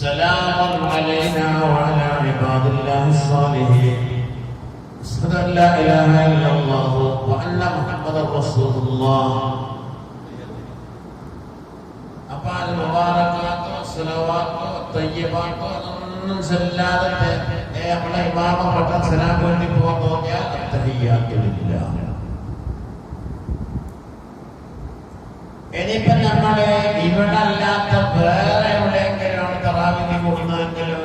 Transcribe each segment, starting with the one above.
سلام علينا وعلى عباد الله الصالحين أشهد أن لا إله إلا الله وأن محمدا رسول الله أفعال المباركات والصلوات والطيبات ഒന്നും ചെല്ലാതെ നമ്മളെ ഇമാമ പട്ടം സലാം വേണ്ടി പോകാൻ തോന്നിയാൽ അത്തഹിയ്യാത്തുലില്ല. ഇനിയിപ്പം നമ്മള് ഇവിടെ അല്ലാത്ത വേറെ എവിടെയെങ്കിലും തറാവിക്ക് കൂടുന്നതെങ്കിലും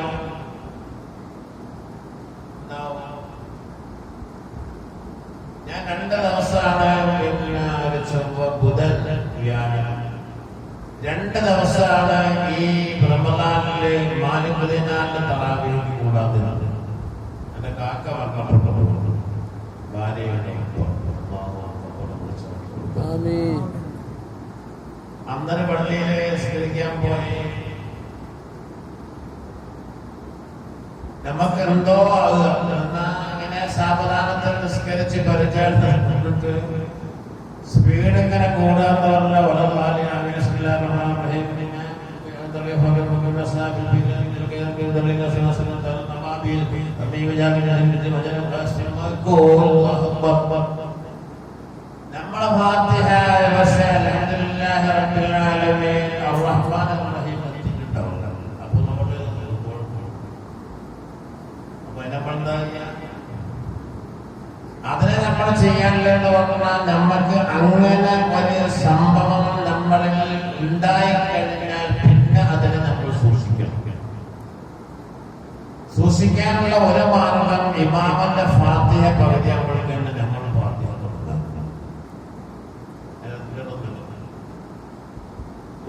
ഞാൻ 2 ദിവസമാണ് പിന്നെ ഒരു ചൊവ്വ ബുധൻ വ്യാഴം 2 ദിവസമാണ് ഈ റമദാനില് മാലിക് ദിനാറിന്റെ തറാവിക്ക് കൂടാതെ എന്റെ കാക്ക വക്കപ്പെട്ടു ഭാര്യയുടെ അന്നേരം പള്ളിയില് നിസ്കരിക്കാൻ പോയി. നമുക്ക് എന്തോ ഇങ്ങനെ സാവധാനത്തിൽ നിസ്കരിച്ച് പരിചയപ്പെട്ടിട്ട് സ്പീഡ് ഇങ്ങനെ കൂടാന്ന് പറഞ്ഞ വളരെ നമ്മളെ ഫാത്തിഹ അൽഹംദുലില്ലാഹി റബ്ബിൽ ആലമീൻ അർറഹ്മാനിർ റഹീം എത്തിയിട്ടുണ്ടാവില്ല. അപ്പൊ നമ്മള് അതിനെ നമ്മൾ ചെയ്യാനില്ലെന്ന് പറഞ്ഞാൽ നമുക്ക് അങ്ങനെ വലിയ സംഭവം നമ്മളിൽ ഉണ്ടായിക്കഴിഞ്ഞാൽ പിന്നെ അതിനെ നമ്മൾ സൂക്ഷിക്കാനുള്ള ഒരു മാർഗം ഇമാമന്റെ ഫാത്തിഹ പകുതിയാകുമ്പോഴേക്കാണ് നമ്മൾ ഫാത്തിഹ തുടങ്ങുന്നത്.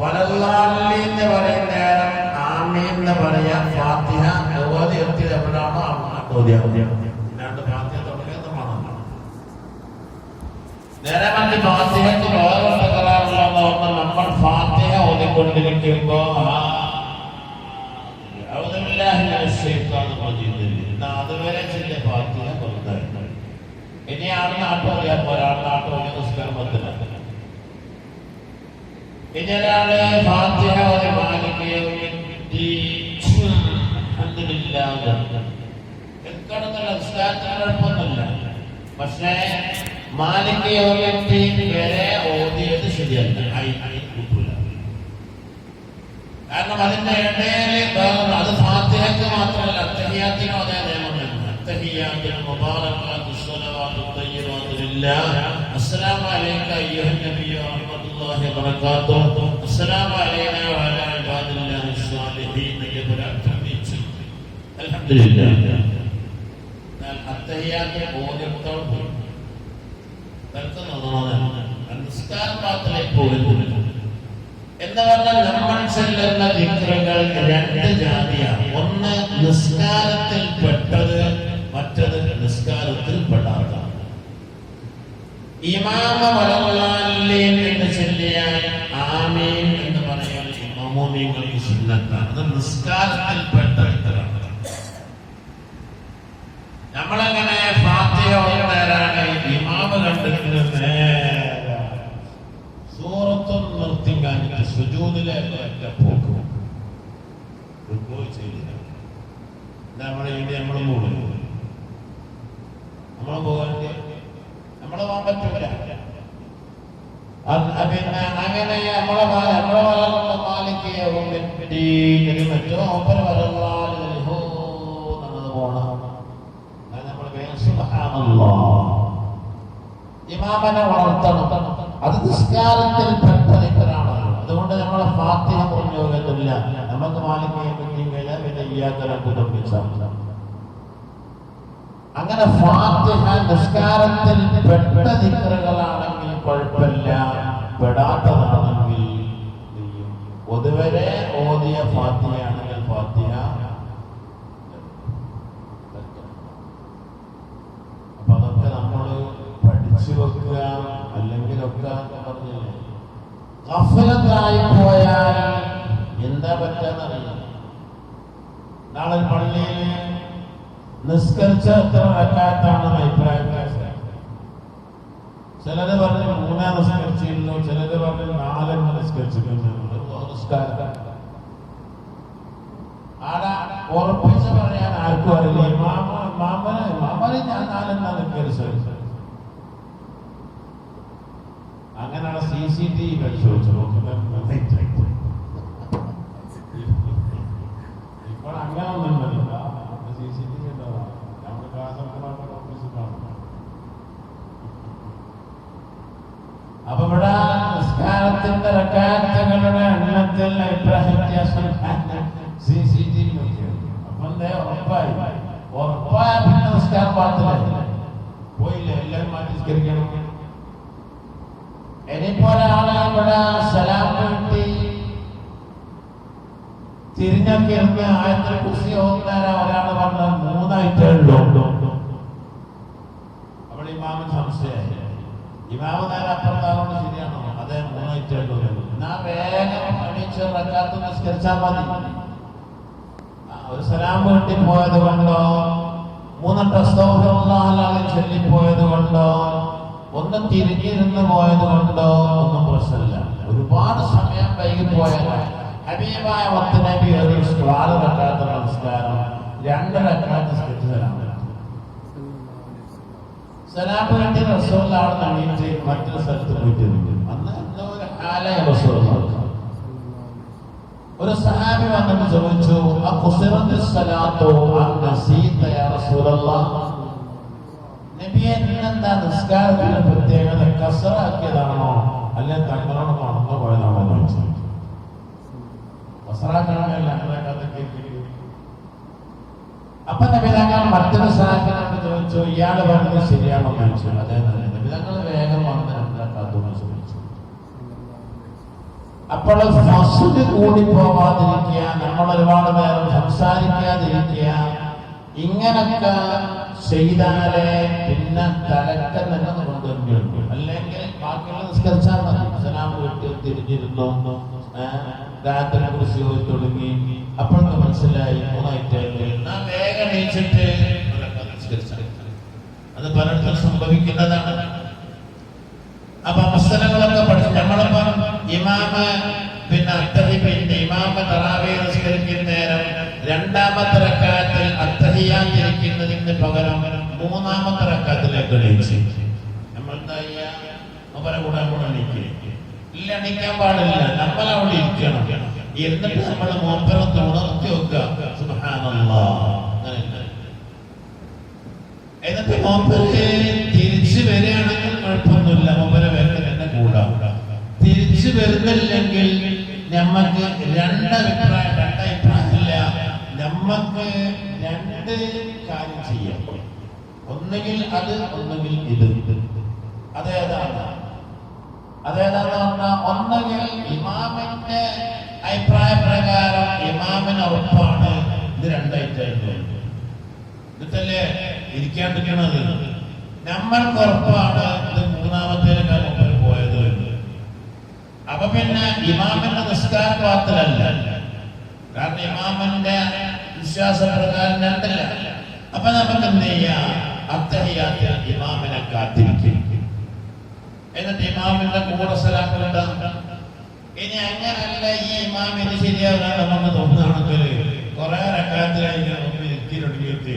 വലല്ലാലിന്ന് പറയുന്ന നേരം ആമീൻ എന്ന് പറയാൻ ഫാത്തിഹ ഓതി എത്തിയത് എപ്പോഴാണോ അല്ലാണ്ട് ഫാത്തിഹ തുടങ്ങിയത് മണമാണ്. നേരെ മറ്റ് ഫാത്തിഹയ്ക്ക് വേറെ തകരാറുള്ളതെന്ന് പറഞ്ഞാൽ നമ്മൾ ഫാത്തിഹ ഓതിക്കൊണ്ടിരിക്കുമ്പോ അതുവരെ ചില ഫാത്തിഹ പുറത്തായിട്ട് ഇനി ആൾ നാട്ടു പറയാൻ ഒരാൾ നാട്ടു പറഞ്ഞ നിസ്കാരം പത്തിനാണ്. ഇനി ഒരാള് ഫാത്തിഹ ഒരു മാലിക്കുകയോ കുഴപ്പമൊന്നുമില്ല. പക്ഷേ മാലിക്കുകയോ വരെ ഓതിയത് ശരിയല്ല, കാരണം അതിന്റെ ഇടയിൽ അത് ഫാത്തിഹയ്ക്ക് മാത്രമല്ല അത്തഹിയ്യാത്തിനും അതേ നിയമമാണ്. അത്തഹിയ്യാത്തുൽ മുബാറകാത്തു സ്വലവാത്തു തയ്യിബാത്തു ലില്ലാഹ് അസ്സലാമു അലൈക അയ്യുഹൻ നബിയ്യു വറഹ്മത്തുള്ളാഹി വബറകാതുഹു അസ്സലാമു അലൈനാ വഅലാ ഇബാദില്ലാഹി സ്വാലിഹീൻ യബ്റഅത്തു അൽഹംദുലില്ലാഹ്. അത്തഹിയ്യാത്ത് ഓതിയത്തോട് പോയി നിസ്കാരം പാത്തിലേക്ക് പോകുന്നില്ല എന്ന് പറഞ്ഞാൽ നമ്മൾ ചെല്ലുന്ന ദിക്റുകൾ 2 ജാതിയാണ്. ഒന്ന് നിസ്കാരത്തിൽ പെട്ടത്, മറ്റത് നിസ്കാരത്തിൽ പെടാത്തതാണ്. ഇമാമ വലല്ലാലിൻ എന്ന് ചൊല്ലിയാൽ ആമീൻ എന്ന് പറയാൻ മഅ്മൂമീങ്ങൾക്ക് സുന്നത്താണ്. അത് നിസ്കാരത്തിൽ പെട്ട ദിക്റാണ്. നമ്മളങ്ങനെ ഫാത്തിഹ ഓതുന്നവരാണ് ഇമാമ കണ്ടിട്ട് സൂറത്തും നിർത്തിക്കാഞ്ഞിട്ട് സുജൂദിലെ പോക്കും ചെയ്തില്ല. നമ്മളെ നമ്മള് പോകാൻ പറ്റൂല. പിന്നെ അങ്ങനെ നമ്മളെ മാലിക്ക് മറ്റോ ഒപ്പര വരന്നത് പോണം. ഇമാമനെ വളർത്തണം. അത് നിസ്കാരത്തിൽ പെട്ട ദിക്റാണ്. അതുകൊണ്ട് നമ്മളെ ഫാത്തിഹ പറഞ്ഞു പോകത്തില്ല. നമുക്ക് മാലിക്കയെ പറ്റി പിന്നെ അങ്ങനെ ഫാത്തിഹ നിസ്കാരത്തിൽ പെട്ട ദിക്റുകളാണെങ്കിൽ കുഴപ്പമില്ല, പെടാത്തതാണെങ്കിൽ പൊതുവരെ ഓതിയ ഫാത്തിഹയാണെങ്കിൽ ഫാത്തിഹ. അപ്പൊ അതൊക്കെ നമ്മൾ പഠിച്ചു വെക്കുക. അല്ലെങ്കിലൊക്കെ പറഞ്ഞില്ലേ, ഗഫലത്തായി പോയാൽ എന്താ പറ്റാന്നറിയില്ല. നാളെ പള്ളിയിൽ നിസ്കരിച്ച എത്ര റക്അത്താണ് അഭിപ്രായം? ചിലര് പറഞ്ഞ് 3 നിസ്കരിച്ചിരുന്നു, ചിലര് പറഞ്ഞ് 4 നിസ്കരിച്ചിരുന്നു. ഉറപ്പിച്ച് പറയാൻ ആർക്കും അറിയില്ല. മാമന് ഞാൻ നാലെണ്ണ നിൽക്കരുത്. അങ്ങനെയാണ് CCTV പരിശോധിച്ചു നോക്കുന്നത്. ഇപ്പോൾ അങ്ങനെ ഒന്നുണ്ടല്ലോ. CCTV ഉണ്ടാവാം. നമ്മുടെ കാസർഗോഡ് ഓഫീസിൽ കാണും. അപ്പൊ ഇവിടെ നിസ്കാരത്തിന്റെ റക്അത്തുകളുടെ എണ്ണത്തിൽ അഭിപ്രായ വ്യത്യാസം CCTV നോക്കിയാണ്. അപ്പൊ എന്താ ഉറപ്പായ പിന്നെ നിസ്കാരം പാത്തില്ല പോയില്ല. എല്ലാവരും മാറ്റി നിസ്കരിക്കണം. ഇനിയിപ്പോലെ ആളെ ഇവിടെ സലാം വേണ്ടി തിരിഞ്ഞൊക്കെ ഇറങ്ങി ആയത്തിൽ കുറിച്ച് ഓർന്നേരം ഒരാൾ പറഞ്ഞ 3 ഐറ്റമുള്ളൂ. അവിടെ ഇമാമിന് സംശയമായി. ഇമാമ് നേരെ അപ്പുറത്താറോട് ശരിയാണോ? അതെ 3 ഐറ്റമുള്ളൂ. എന്നാ വേഗം എണീച്ച് റക്അത്ത് നിസ്കരിച്ചാൽ മതി. ഒരു സലാം വേണ്ടി പോയത് കൊണ്ടോ 3 അസ്തഗ്ഫിറുല്ലാഹ് ചൊല്ലിപ്പോയത് കൊണ്ടോ ഒന്നും തിരിഞ്ഞിരുന്ന് പോയത് കൊണ്ടോ ഒന്നും പ്രശ്നമില്ല. ഒരുപാട് സമയം വൈകി പോയാൽ ഹബീബായ മുത്തുനബി ഒരു 4 റക്അത്ത് നമസ്കാരം 2 റക്അത്ത് സലാം വേണ്ടി റസൂലുള്ളാഹി നബിയെ മറ്റൊരു സ്ഥലത്ത് പോയിട്ട് അന്ന് എന്തോ ഒരു ഹാലായ റസൂലുള്ളാഹി ഒരു സഹാബി വന്നിട്ട് ചോദിച്ചു, നബിയെ എന്താ നിസ്കാരത്തിന്റെ പ്രത്യേകത? കസറാക്കിയതാണോ അല്ലെ തങ്ങളോട് മറന്നു പോയതാണോ എന്ന് ചോദിച്ചു. കസറാക്കണമല്ല. അപ്പൊ നബി തങ്ങൾ മറ്റൊരു സഹാബിനോട് ചോദിച്ചു, ഇയാള് പറഞ്ഞത് ശരിയാണോ എന്ന് ചോദിച്ചു. അതേ നബി തങ്ങൾ വേഗം വന്ന് രണ്ടാക്കാത്തോന്ന് ചോദിച്ചു. അപ്പോൾ ഫസ്ഡ് കൂടി പോവാതിരിക്കുക, നമ്മൾ ഒരുപാട് നേരം സംസാരിക്കാതിരിക്കുക, ഇങ്ങനൊക്കെ ചെയ്താലേ പിന്നെ തലക്കം തന്നെ കൊണ്ടുവരുന്നുണ്ട്. അല്ലെങ്കിൽ ബാക്കിയുള്ള നിസ്കരിച്ചാൽ മതി. സലാം വീട്ടിൽ തിരിഞ്ഞിരുന്നു, രാത്രി കുറിച്ച് തുടങ്ങി. അപ്പോഴൊക്കെ മനസ്സിലായി 3 ഐറ്റങ്ങൾ. നാം വേഗം എണീച്ചിട്ട് നിസ്കരിച്ചാൽ അത് പലയിടത്തും സംഭവിക്കുന്നതാണ്. അപ്പൊ മസലകളൊക്കെ പഠിച്ചു. നമ്മളിപ്പം ഇമാമ് പിന്നെ ഇമാമ് തറാവീഹ് നിസ്കരിക്കുന്ന നേരം 2ാമത്തെ റക്അത്തിൽ അത്തഹിയ്യാത്ത് ഇരിക്കുന്നതിന് പകരം 3ാമത്തെ റക്അത്തിലേക്ക് എണീച്ചു. നമ്മൾ എന്താ ചെയ്യാ? അവരെ കൂടെ ഇല്ല, എണീക്കാൻ പാടില്ല. നമ്മളവിടെ ഇരിക്കണം. എന്നിട്ട് നമ്മൾ മൂപ്പരത്ത് ഉണർത്തി വെക്കുക, സുബ്ഹാനല്ലാഹ്. എന്നിട്ട് മൂപ്പര് തിരിച്ചു വരികയാണെങ്കിൽ കുഴപ്പമൊന്നുമില്ല, മൂപ്പരെ വേഗം തന്നെ കൂടാം. തിരിച്ചു വരുന്നില്ലെങ്കിൽ നമ്മക്ക് 2 അഭിപ്രായമില്ല. നമ്മക്ക് 2 കാര്യം ചെയ്യാം. ഒന്നുകിൽ അത്, ഒന്നുകിൽ ഇത്. അതേതാന്ന് പറഞ്ഞാൽ ഒന്നുകിൽ ഇമാമിന്റെ അഭിപ്രായ പ്രകാരം ഇമാമിന് ഉറപ്പാണ് ഇത് 2 ഐറ്റം എന്നിട്ടല്ലേ ഇരിക്കാണ്ടിരിക്കണത്. നമ്മൾക്ക് ഉറപ്പാണ് ഇത് 3ാമത്തേക്കാൾ മുമ്പിൽ പോയത് എന്ന്. അപ്പൊ പിന്നെ ഇമാമിന്റെ നിസ്കാര പാത്രമല്ല. കാരണം ഇമാമിന്റെ വിശ്വാസപ്രകാരം 2 അപ്പൊ നമുക്ക് എന്ത് ചെയ്യാം? അത്തഹിയ്യാത്തിൽ ഇമാമിനെ കാത്തിരിക്കും. എന്നിട്ട് ഇമാമിന്റെ കൂടെ സലാം കിട്ടാം. ഇനി അങ്ങനല്ല, ഈ ഇമാം ഇത് ശരിയാകാൻ നമുക്ക് തോന്നുകയാണെങ്കിൽ കുറെ റക്അത്തിലായി ഇരുത്തിയിട്ട്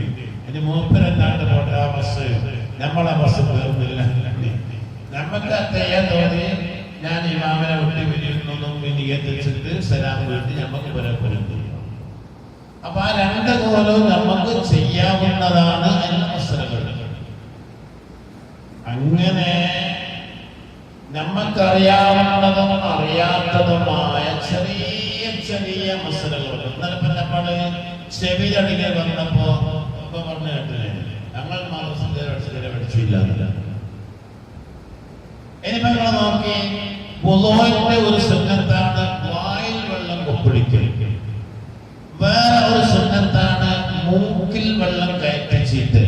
ഇനി മൂപ്പരെന്നാണ്ട് പോട്ടെ, ആ ബസ് നമ്മളെ ബസ് തീർന്നില്ല. നമുക്ക് അത്തയ്യാൻ തോന്നി ഞാൻ ഇമാമിനെ വിട്ട് പിരിയുന്നതും എത്തിച്ചിട്ട് സലാം വീട്ടി നമുക്ക് പുരപ്പുരുന്നു. അപ്പൊ ആ 2 കോലവും നമുക്ക് ചെയ്യാവുന്നതാണ് എന്ന മസലകൾ. അങ്ങനെ നമുക്കറിയാവുന്നതും അറിയാത്തതുമായ ചെറിയ ചെറിയ മസലകൾ. ഇന്നലെ നമ്മള് ചെവി അടികൾ വന്നപ്പോ പറഞ്ഞു കേട്ടില്ലേ, ഞങ്ങൾ പഠിച്ചില്ല. ഇനിയിപ്പോ നിങ്ങൾ നോക്കി, വുളൂഇന്റെ ഒരു സുന്നത്താണ് വായിൽ വെള്ളം കൊപ്പിടിക്കൽ. വേറെ ഒരു സുന്നത്താണ് മൂക്കിൽ വെള്ളം കയറ്റിച്ചിട്ട്.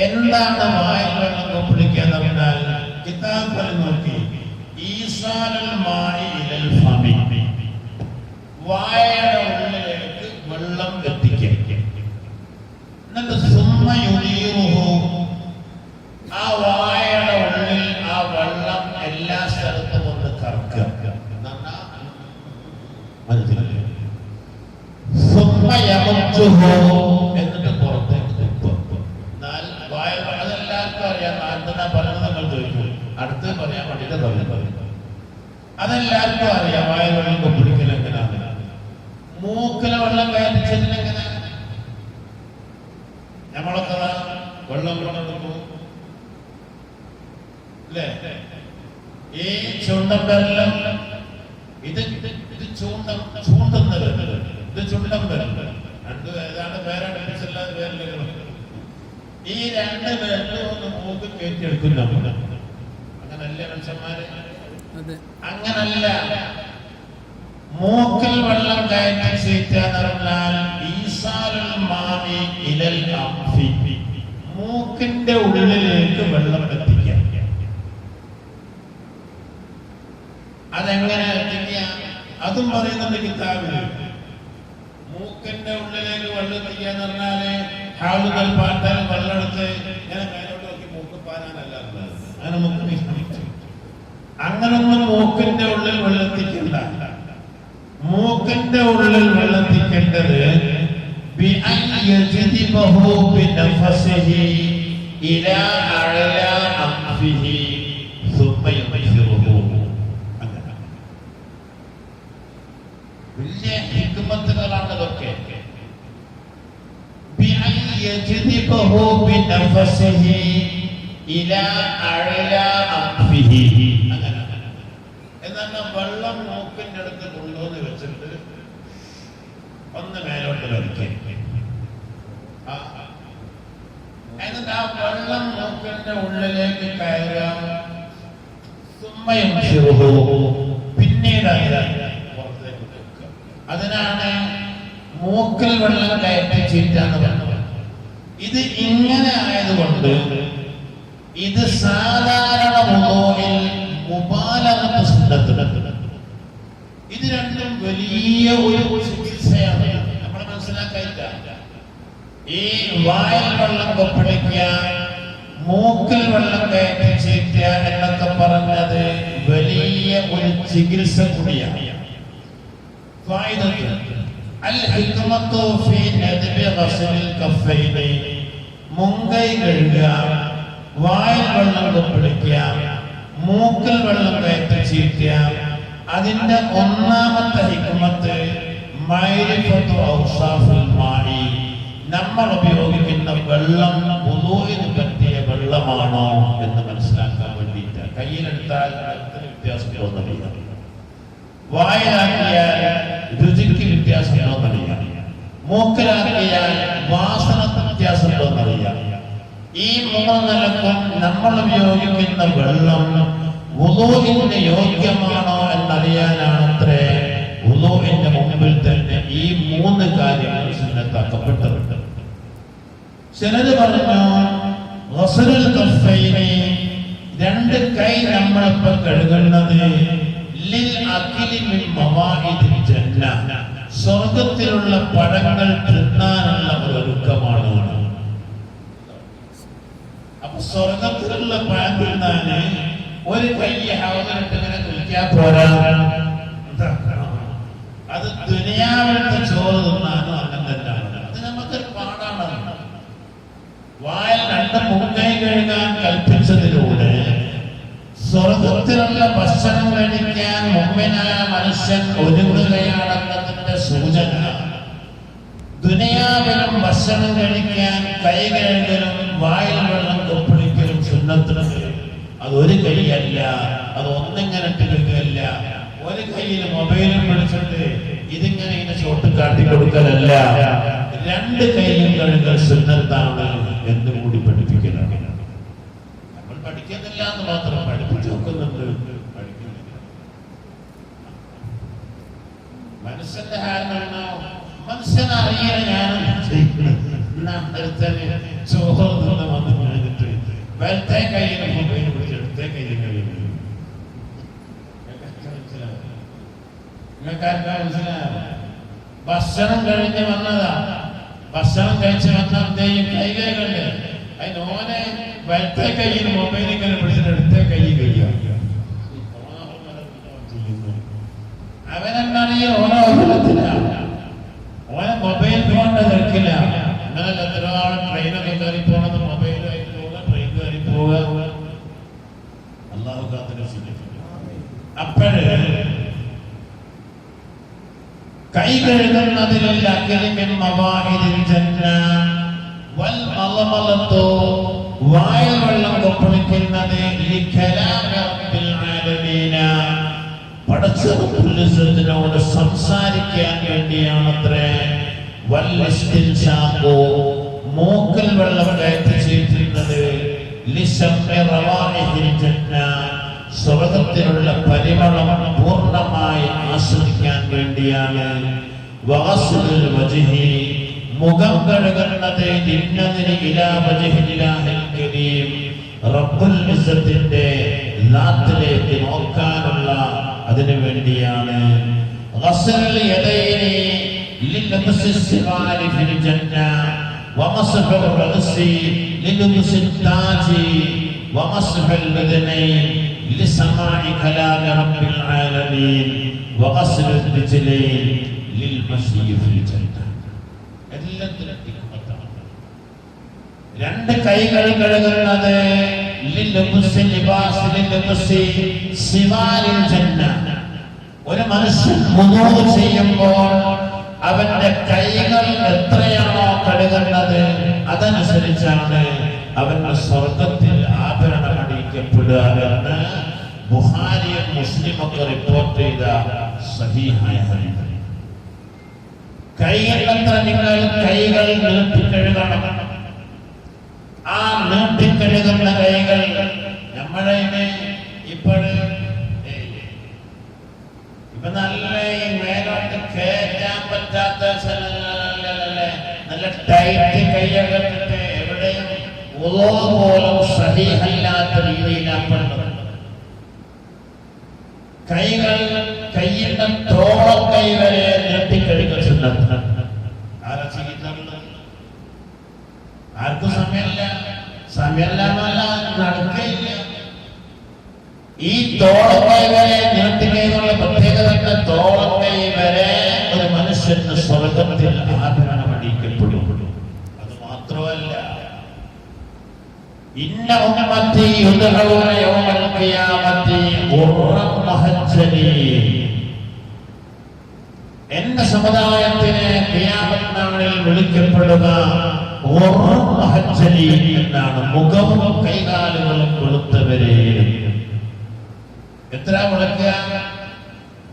എന്താണ് വായിൽ വെള്ളം കൊപ്പിടിക്കുക എന്ന് പറഞ്ഞാൽ കിതാബിൽ നോക്കി, ഈസാലുൽ മായി ഇലൽ ഫമി, വായയുടെ ഉള്ളിലേക്ക് വെള്ളം എത്തിക്കുക. എന്നിട്ട് സുമ്മ യുദീറുഹു, ആ വായയുടെ ഉള്ളിൽ ആ വെള്ളം എല്ലാ സ്ഥലത്തും ഒന്ന് കറക്കുക. സുമ്മ എന്നിട്ട് പുറത്തേക്ക് തുപ്പും. അതെല്ലാവർക്കും അറിയാം. എന്തെന്നാ പറയുന്നത് നിങ്ങൾ ചോദിക്കും. അടുത്ത് പറയാൻ വേണ്ടിയിട്ട് പറയും. അതെല്ലാവർക്കും അറിയാം. വായൽ വെള്ളം കൊപ്പിടിക്കൽ എങ്ങനെയാണ്, മൂക്കിലെ വെള്ളം കയറ്റിച്ചതിൽ എങ്ങനെ. നമ്മളൊക്കെ വെള്ളം കൊണ്ടെടുക്കും അല്ലേ? ഈ ചുണ്ടം വരലും ഇത് ചൂണ്ടുന്ന വരല്, ഇത് ചുണ്ടം വരല്. രണ്ട് ഏതാണ്ട് പേരാണ്, അല്ലാതെ പേരില്ല. ഈ രണ്ട് പേരിലും ഒന്ന് മൂക്ക് കയറ്റിയെടുക്കും നമ്മൾ. അങ്ങനല്ലേ മനുഷ്യന്മാര്? അങ്ങനല്ല. മൂക്കിൽ വെള്ളം കയറ്റി ചീറ്റാന്ന് പറഞ്ഞാൽ ഈസാലുൽ മാഇ ഇലൽ അൻഫി, മൂക്കിന്റെ ഉള്ളിലേക്ക് വെള്ളം എത്തിക്കുക. അതെങ്ങനെ എത്തിക്കുക? അതും പറയുന്നുണ്ട് കിതാബില്. മൂക്കിന്റെ ഉള്ളിലേക്ക് വെള്ളം എത്തിക്കുക എന്ന് പറഞ്ഞാല് ആളുകൾ പാട്ടാലും വെള്ളം എടുത്ത് ഇങ്ങനെ മേലോട്ട് നോക്കി മൂക്ക് പാനാനല്ല അങ്ങനെ മൂക്ക് ശ്രമിച്ചു. അങ്ങനൊന്നും മൂക്കിന്റെ ഉള്ളിൽ വെള്ളത്തിക്കണ്ട. മൂക്കിന്റെ ഉള്ളിൽ വെള്ളത്തിക്കേണ്ടത് വലിയ ഹിക്മത്തുകളാണ് ഇതൊക്കെ. എന്നാൽ വെള്ളം മൂക്കിന്റെ അടുത്ത് കൊണ്ടുവന്ന് വെച്ചിട്ട് ഒന്ന് മേലോട്ട് വലിക്കുക. എന്നിട്ട് ആ വെള്ളം മൂക്കിന്റെ ഉള്ളിലേക്ക് കയറാം. പിന്നീട് പുറത്തേക്ക് വെക്കുക. അതിനാണ് മൂക്കിൽ വെള്ളം കയറ്റി ചീറ്റാന്ന് പറഞ്ഞത്. ഇത് ഇങ്ങനെ ആയതുകൊണ്ട് ഇത് സാധാരണ ഇത് രണ്ടും വലിയ ഒരു ചികിത്സയാണ്. നമ്മൾ മനസ്സിലാക്കില്ല. ഈ വായിൽ വെള്ളം കൊപ്പിടിക്കുക, മൂക്കിൽ വെള്ളം കയറ്റി ചീറ്റുക എന്നൊക്കെ പറഞ്ഞത് വലിയ ഒരു ചികിത്സ കൂടിയാണ്. മുങ്കൈ കഴുകുക, വായിൽ വെള്ളം കൊപ്പിടിക്കുക, മൂക്കിൽ വെള്ളം കയറ്റി ചീറ്റുക. അതിന്റെ ഒന്നാമത്തെ ഹിക്മത്ത് മഅരിഫത്തു ഔസാഫിൽ മാഇ, നമ്മൾ ഉപയോഗിക്കുന്ന വെള്ളം വുളൂഇന് പറ്റിയ വെള്ളമാണോ എന്ന് മനസ്സിലാക്കാൻ വേണ്ടിയിട്ട്. കയ്യിലെടുത്താൽ വ്യത്യാസം തോന്നണില്ല, വായിലാക്കിയാൽ രുചിക്ക് വ്യത്യാസം തോന്നണില്ല, മൂക്കിലാക്കിയാൽ വാസനക്ക് വ്യത്യാസം തോന്നണില്ല. ഈ മൂന്ന് നിലക്കും നമ്മൾ ഉപയോഗിക്കുന്ന വെള്ളം വുളൂഇന് യോഗ്യമാണോ എന്നറിയാനാണത്രേ വുളൂഇന്റെ മുമ്പിൽ തന്നെ ഈ മൂന്ന് കാര്യങ്ങൾ സുന്നത്താക്കപ്പെട്ടിട്ടുണ്ട്. ചിലര് പറഞ്ഞു ഗസ്ലുൽ കഫൈനി, രണ്ട് കൈ നമ്മളിപ്പോൾ കഴുകുന്നത് ലിൽ അഖിലി മിൻ മവാഇദിൽ ജന്ന, സ്വർഗത്തിലുള്ള പഴങ്ങൾ തിന്നാനുള്ള ഒരുക്കമാണ്. അപ്പൊ സ്വർഗത്തിലുള്ള പഴം തിന്നാന് ഒരു കൈ ഹൗദിലിട്ട് ഇങ്ങനെ കുളിക്കാൻ പോരാ. അത് ദുനിയാവിലത്തെ ചോറ് തിന്നാനോ അങ്ങനെ തന്നെയാണ്. അത് നമുക്കൊരു പാടാണ്. വായിൽ രണ്ട് മുൻകൈ കഴുകാൻ കൽപ്പിച്ചതിലൂടെ സ്വർഗത്തിലുള്ള ഭക്ഷണം കഴിക്കാൻ മുമ്പിനായ മനുഷ്യൻ ഒരുങ്ങുകയാണെന്നതിന്റെ സൂചന. ദുനിയാവിലും ഭക്ഷണം കഴിക്കാൻ കൈ കഴുകലും വായിൽ വെള്ളം കൊപ്പിടിക്കലും സുന്നത്തുണ്ട്. അതൊരു കൈയല്ല, അത് ഒന്നിങ്ങനെ കഴുകല്ല. ഒരു കൈയിൽ മൊബൈലും പിടിച്ചിട്ട് ഇതിങ്ങനെ ഇങ്ങനെ ചോട്ട് കാട്ടി കൊടുക്കലല്ല. രണ്ട് കൈയും കഴുകൽ സുന്നത്താണ് എന്ന് കൂടി പഠിപ്പിക്കലാണ്. നമ്മൾ പഠിക്കുന്നില്ല എന്ന് മാത്രം പഠിപ്പിച്ചു നോക്കുന്നുണ്ട്. മനുഷ്യന്റെ ഹാരണോ മനുഷ്യനറിയ ഞാനും ചോറ് വന്ന് കഴിഞ്ഞിട്ട് വലത്തെ കയ്യിൽ മൊബൈൽ പിടിച്ച് എടുത്തേ കയ്യിൽ കഴിയും. ഭക്ഷണം കഴിഞ്ഞ് വന്നതാ. ഭക്ഷണം കഴിച്ച് വന്നത്തേയും കൈകൈകളുണ്ട്. അതിന് ഓനെ വലത്തെ കയ്യിൽ മൊബൈൽ ഇങ്ങനെ പിടിച്ചിട്ട് എടുത്തേ കൈ കഴിയുക. അവനെന്നറിയ ഓരോ ഓനെ മൊബൈൽ ഫോണിന്റെ കൈ കഴുകുന്നതിലുള്ള വായിൽ വെള്ളം കൊപ്പളിക്കുന്നത് പടച്ചതിനോട് സംസാരിക്കാൻ വേണ്ടിയാണത്രേ. മൂക്കൽ വെള്ളം കയറ്റി ചെയ്തിരുന്നത് സ്വർഗത്തിലുള്ള പരിമളം പൂർണ്ണമായി ആസ്വദിക്കാൻ വേണ്ടിയാണ്. മുഖം കഴുകുന്നത് റബ്ബുൽ ഇസ്സത്തിന്റെ ലാത്തിലേക്ക് നോക്കാനുള്ള അതിനു വേണ്ടിയാണ്. لسماع كلام رب العالمين وغسل الرجلين للمشي في الجنة. രണ്ട് കൈകൾ കഴുകുന്നത് ഒരു മനുഷ്യൻ വുളൂ ചെയ്യുമ്പോൾ അവന്റെ കൈകൾ എത്രയാണോ കഴുകുന്നത് അതനുസരിച്ചാണ് അവന്റെ സ്വർഗത്തിൽ ആഭരണം അണിയിക്കപ്പെടുക എന്ന് ബുഖാരിയും മുസ്ലിമൊക്കെ റിപ്പോർട്ട് ചെയ്ത സഹീഹായ ഹദീസ്. കൈകളെത്ര നിങ്ങൾ കൈകൾ നീട്ടിക്കഴുകണം. ആ നീട്ടിക്കഴുകുന്ന കൈകൾ നമ്മളെ ഇപ്പൊ നല്ല മേലോട്ട് കയറ്റാൻ പറ്റാത്ത സ്ഥലങ്ങളിലല്ലേ നല്ല ടൈറ്റ് കൈയകത്തിട്ട് എവിടെയും പോലും സഹീഹല്ലാത്ത രീതിയിലാപ്പെടുന്നത്. കൈകൾ കൈയിന്റെ തോളം കൈ വരെ നീട്ടിക്കഴുകുന്നുണ്ട്. ആരാ ചെയ്യുന്നത്? ആർക്കും സമയമില്ല നടക്കയില്ല. ഈ തോളം കൈ വരെ നീട്ടിക്കൈകളുടെ പ്രത്യേകത തോളം കൈ വരെ ഒരു മനുഷ്യന് സ്വർഗത്തിൽ ആഭരണം അണിയിക്കപ്പെടും. അത് മാത്രമല്ല ഇന്ന ഉമ്മത്തി യുദ്ഹൗന യൗമൽ ഖിയാമത്തി ഖുർറൻ മഹജ്ജലീൻ. എന്റെ സമുദായത്തിന് ഖിയാമത്ത് നാളിൽ വിളിക്കപ്പെടുക ഖുർറൻ മഹജ്ജലീൻ എന്നാണ്. മുഖവും കൈകാലുകളും വെളുത്തവരെ. എത്ര വിളിക്കുക?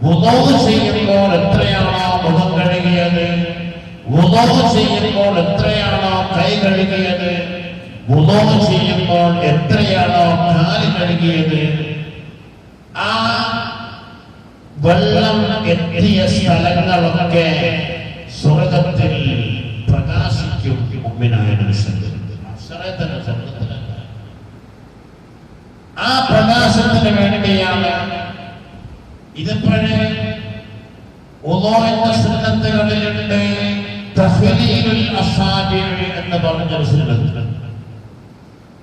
വുളൂ ചെയ്യുമ്പോൾ എത്രയാണോ മുഖം കഴുകിയത്, വുളൂ ചെയ്യുമ്പോൾ എത്രയാണോ കൈ കഴുകിയത്, വുളൂ ചെയ്യുമ്പോൾ എത്രയാണോ കാല് കഴുകിയത്, ആ വെള്ളം എത്തിയ സ്ഥലങ്ങളൊക്കെ സ്വർഗത്തിൽ പ്രകാശിക്കും. മുഅ്മിനായ മനുഷ്യൻ ആ പ്രകാശത്തിന് വേണ്ടിയാണ്. ഇതിപ്പോഴേ വുളൂഇന്റെ സുന്നത്തുകളിലുണ്ട് തഖ്ലീലുൽ അസാബിഅ് എന്ന് പറഞ്ഞൊരു സുന്നത്ത്.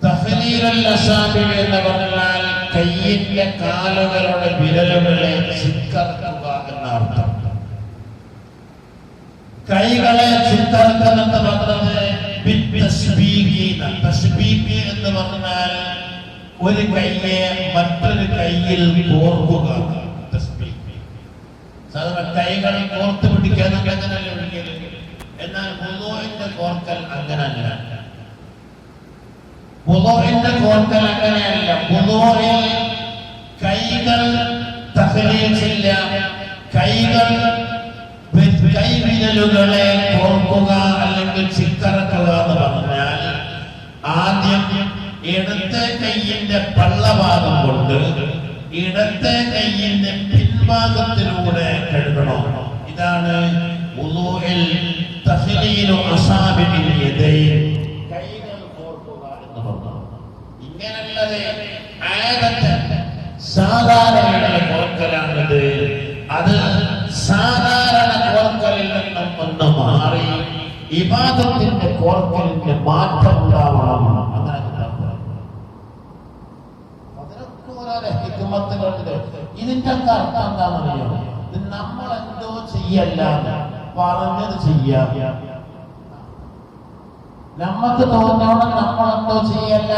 തഖ്ലീലുൽ അസാബിഅ് എന്ന് പറഞ്ഞാൽ കയ്യിന്റെ കാലുകളുടെ വിരലുകളെ ചിക്കർക്കുക എന്നർത്ഥം. കൈകളെ ചിക്കർക്കുക എന്ന് പറഞ്ഞത് തസ്ബീഹ് എന്ന് പറഞ്ഞാൽ ഒരു കൈയെ മറ്റൊരു കൈയിൽ കോർക്കുക. സാധാരണ കൈകൾ കോർത്ത് പിടിക്കാൻ അങ്ങനെയല്ല ഒരിക്കൽ. എന്നാൽ വുളൂഇന്റെ കോർക്കൽ അങ്ങനെയല്ല. വുളൂഇന്റെ കോർക്കൽ അങ്ങനെയല്ല. വുളൂഇൽ കൈകൾ തഖ്ലീലില്ല. കൈകൾ കൈവിരലുകളെ കോർക്കുക അല്ലെങ്കിൽ ചിക്കറക്കുക എന്ന് പറഞ്ഞാൽ ആദ്യം ഇടത്തെ കൈയിന്റെ പള്ളഭാഗം കൊണ്ട് ഇടത്തെ കൈയിന്റെ പിൻഭാഗത്തിലൂടെ കഴുകണം. ഇതാണ് വുളൂഇൽ തഖ്ലീലു അസാബിഇൽ യദൈൻ. കൈകൾ കോർക്കുക എന്ന് പറഞ്ഞാൽ ഇങ്ങനെയുള്ളത് ആദത്ത് സാധാരണ കോർക്കലാണിത്. അത് സാധാരണ കോർക്കലിൽ നിന്നും ഒന്ന് മാറി ഇബാദത്തിന്റെ കോർക്കലിന്റെ മാറ്റം ഉണ്ടാവണം. അങ്ങനെ ഇതിന്റെ അർത്ഥം എന്താണെന്നറിയോ? ഇത് നമ്മൾ എന്തോ ചെയ്യല്ല, പറഞ്ഞത് ചെയ്യാം. നമുക്ക് തോന്നണം നമ്മളെന്തോ ചെയ്യല്ല.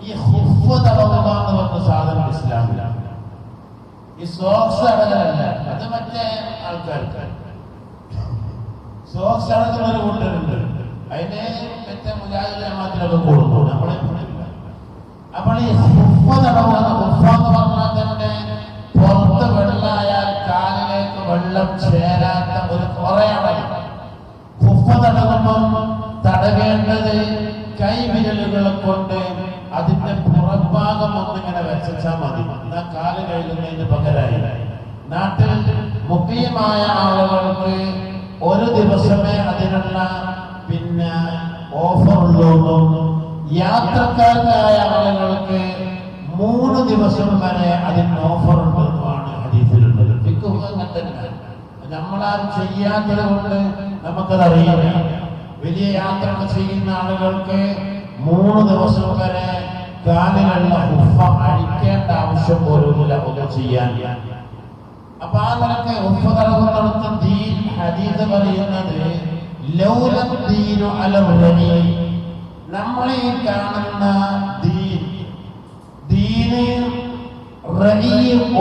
ഈ ഖുഫ് തടവുക എന്ന് പറഞ്ഞ സാധനം ഇസ്ലാമിലാണ്. ഈ സോക്സ് അടകലല്ല, അത് മറ്റേ ആൾക്കാർക്ക്. സോക്സ് അടക്കുന്ന ഒരു കൂട്ടരുണ്ട്. അതിന് മറ്റേ മുജാഹിദ് ജമാഅത്തിലൊക്കെ കൊടുക്കും, നമ്മളെ കൂടില്ല. അപ്പോൾ ഈ ഹുഫ തടവുന്ന, ഹുഫ എന്ന് പറഞ്ഞാൽ തന്നെ പുറത്ത് വെള്ളമായാൽ കാലിലേക്ക് വെള്ളം ചേരാത്ത ഒരു കുറയാണ്. ഹുഫ തടവുമ്പം തടവേണ്ടത് കൈവിരലുകളെ കൊണ്ട് അതിന്റെ പുറഭാഗം ഒന്നിങ്ങനെ വെച്ചാൽ മതി. എന്നാ കാല് കഴുകുന്നതിന് പകരമായി. നാട്ടിൽ മുഖ്യമായ ആളുകൾക്ക് ഒരു ദിവസമേ അതിനുള്ള ഓഫർ ഉള്ളൂ. യാത്രക്കാരായ ആളുകൾക്ക് 3 ദിവസം വരെ അതിന് ഓഫർ ഉണ്ടെന്നുമാണ് ഹദീസിലുള്ളത്. നമ്മളാരും ചെയ്യാത്തത് കൊണ്ട് നമുക്കതറിയില്ല. വലിയ യാത്രകൾ ചെയ്യുന്ന ആളുകൾക്ക് 3 ദിവസം വരെ കാലിലുള്ള ഹുഫ അഴിക്കേണ്ട ആവശ്യം പോലുമില്ല ഒന്ന് ചെയ്യാൻ. അപ്പൊ ആ നിലക്ക് ഹുഫ തടവുന്നിടത്ത് ദീൻ ഹദീസ് പറയുന്നത് ലൗലം ദീനു അലൗലനി, നമ്മളെ കാണുന്ന ദീന്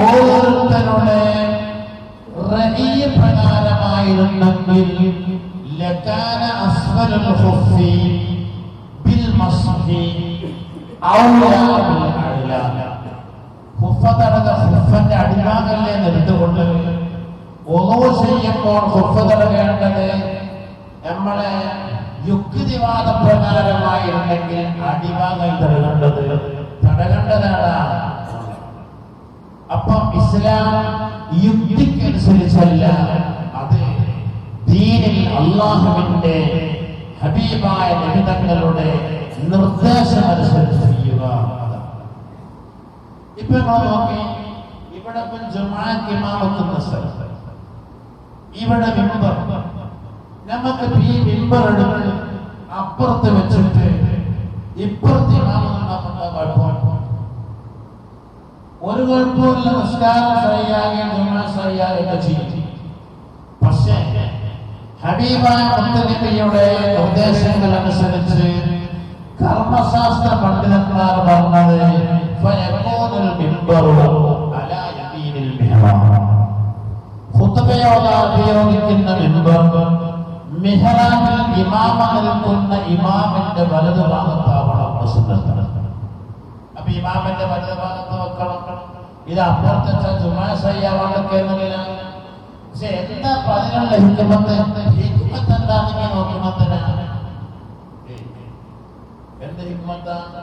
ഓരോരുത്തരുടെ പ്രകാരമായിരുന്നെങ്കിൽ ലകാന അസ്ഫലുൽ ഖുഫി ബിൽ മസ്ഹി ഔലാ ബിൽ അഅ്ലാ. ഖുഫ തടക ഖുഫന്റെ അടിഭാഗല്ലേ നിർത്തുകൊണ്ട് വുളൂ ചെയ്യുമ്പോൾ ഖുഫ തടകേണ്ടത് നമ്മളെ യുക്തിവാദ പ്രകാരമായിരുന്നെങ്കിൽ അടിഭാഗം തടകേണ്ടതാണ്. അപ്പം ഇസ്ലാം യുക്തിക്കനുസരിച്ചല്ല, അത് ദീനിൽ അള്ളാഹുവിന്റെ ഹബീബായ നബി തങ്ങളുടെ നിർദ്ദേശമനുസരിച്ച് ചെയ്യുക. ഇപ്പൊ നോക്കി, ഇവിടെ ജുമുഅക്ക് ഇമാമത്തുന്ന സ്ഥലത്ത് ഇവിടെ മിമ്പർ, നമുക്ക് ഈ മിമ്പർ എടുത്ത് അപ്പുറത്ത് വെച്ചിട്ട് ഇപ്പുറത്ത് ഇമാമുണ്ടാകുന്ന കുഴപ്പമാണ്. ഒരു കുഴപ്പമില്ല, നിസ്കാരം ശരിയാകെ ജുമുഅ ശരിയാകെ ചെയ്യും. പക്ഷേ ഹബീബായ മുത്തനബിയുടെ നിർദ്ദേശങ്ങൾ അനുസരിച്ച് കർമ്മശാസ്ത്ര പണ്ഡിതന്മാർ പറഞ്ഞത് ഫയകൂനുൽ മിമ്പറു അലാ യമീനിൽ മിഹ്റാബ്. ഖുത്ബയോട് ഉപയോഗിക്കുന്ന മിമ്പർ മിഹ്റാബിൽ ഇമാമ നിൽക്കുന്ന ഇമാമിന്റെ വലതുഭാഗത്താവണം സുന്നത്താണ്. അപ്പൊ ഇമാമിന്റെ വലതുഭാഗത്ത് വെക്കണം. ഇത് അപ്പുറത്തെ ജുമുഅ ശരിയാവാനൊക്കെ എന്നില്ല. പക്ഷെ എന്താ അതിനുള്ള ഹിക്മത്ത് എന്താണെന്ന് നോക്കുന്നതിനാണ്. എന്ത് ഹിക്മത്താണ്?